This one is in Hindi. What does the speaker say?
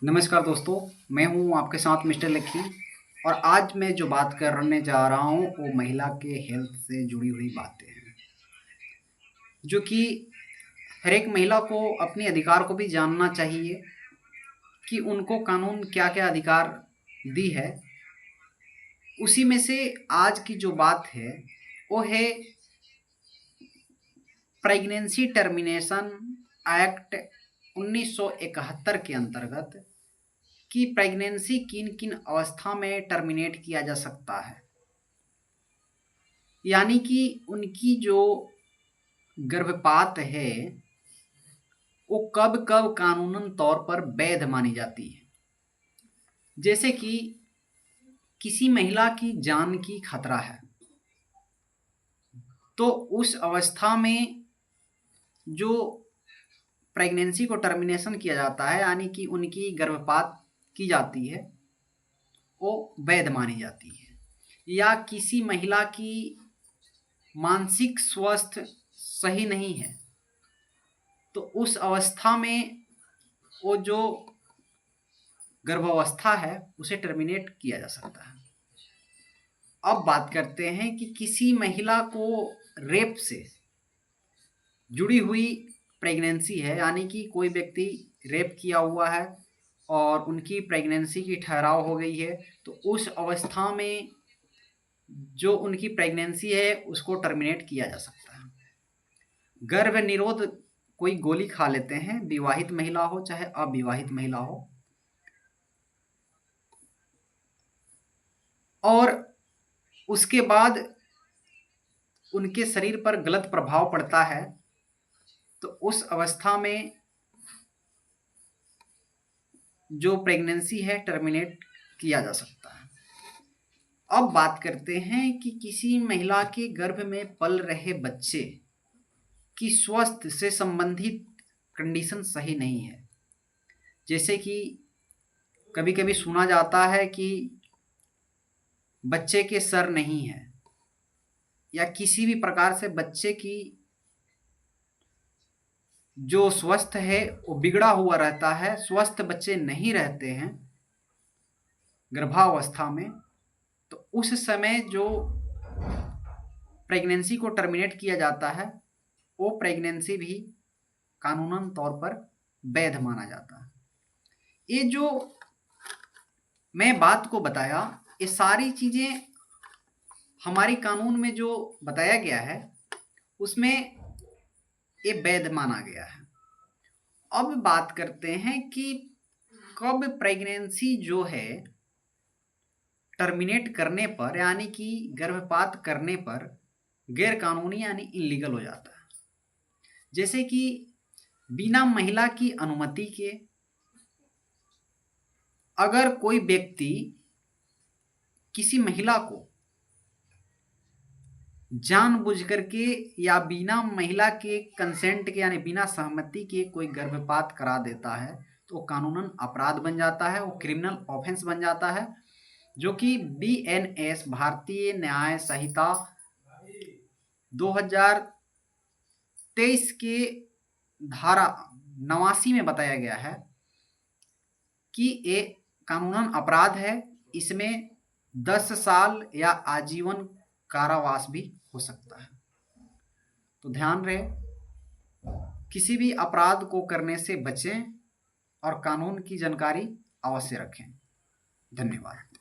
नमस्कार दोस्तों, मैं हूं आपके साथ मिस्टर लक्की। और आज मैं जो बात करने जा रहा हूं वो महिला के हेल्थ से जुड़ी हुई बातें हैं, जो कि हर एक महिला को अपने अधिकार को भी जानना चाहिए कि उनको कानून क्या-क्या अधिकार दी है। उसी में से आज की जो बात है वो है प्रेगनेंसी टर्मिनेशन एक्ट 1971 के अंतर्गत कि प्रेगनेंसी किन-किन अवस्था में टर्मिनेट किया जा सकता है। यानी कि उनकी जो गर्भपात है वो कब-कब कानूनन तौर पर वैध मानी जाती है। जैसे कि किसी महिला की जान की खतरा है, तो उस अवस्था में जो प्रेगनेंसी को टर्मिनेशन किया जाता है, यानी कि उनकी गर्भपात की जाती है, वो वैध मानी जाती है। या किसी महिला की मानसिक स्वास्थ्य सही नहीं है, तो उस अवस्था में वो जो गर्भावस्था है उसे टर्मिनेट किया जा सकता है। अब बात करते हैं कि किसी महिला को रेप से जुड़ी हुई प्रेगनेंसी है, यानी कि कोई व्यक्ति रेप किया हुआ है और उनकी प्रेगनेंसी की ठहराव हो गई है, तो उस अवस्था में जो उनकी प्रेगनेंसी है उसको टर्मिनेट किया जा सकता है। गर्भ निरोध कोई गोली खा लेते हैं, विवाहित महिला हो चाहे अविवाहित महिला हो, और उसके बाद उनके शरीर पर गलत प्रभाव पड़ता है, तो उस अवस्था में जो प्रेगनेंसी है टर्मिनेट किया जा सकता है। अब बात करते हैं कि किसी महिला के गर्भ में पल रहे बच्चे की स्वास्थ्य से संबंधित कंडीशन सही नहीं है। जैसे कि कभी-कभी सुना जाता है कि बच्चे के सर नहीं है, या किसी भी प्रकार से बच्चे की जो स्वस्थ है वो बिगड़ा हुआ रहता है, स्वस्थ बच्चे नहीं रहते हैं गर्भावस्था में, तो उस समय जो प्रेगनेंसी को टर्मिनेट किया जाता है वो प्रेगनेंसी भी कानूनन तौर पर वैध माना जाता है। ये जो मैं बात को बताया, ये सारी चीज़ें हमारी कानून में जो बताया गया है उसमें ये वैध माना गया है। अब बात करते हैं कि कब प्रेगनेंसी जो है टर्मिनेट करने पर, यानी कि गर्भपात करने पर गैर कानूनी यानी इलीगल हो जाता है। जैसे कि बिना महिला की अनुमति के अगर कोई व्यक्ति किसी महिला को जानबूझ करके या बिना महिला के कंसेंट के यानी बिना सहमति के कोई गर्भपात करा देता है, तो कानूनन अपराध बन जाता है, वो क्रिमिनल ऑफेंस बन जाता है, जो कि बीएनएस भारतीय न्याय संहिता 2023 के धारा 89 में बताया गया है कि ये कानूनन अपराध है। इसमें 10 साल या आजीवन कारावास भी हो सकता है। तो ध्यान रहे, किसी भी अपराध को करने से बचें और कानून की जानकारी अवश्य रखें। धन्यवाद।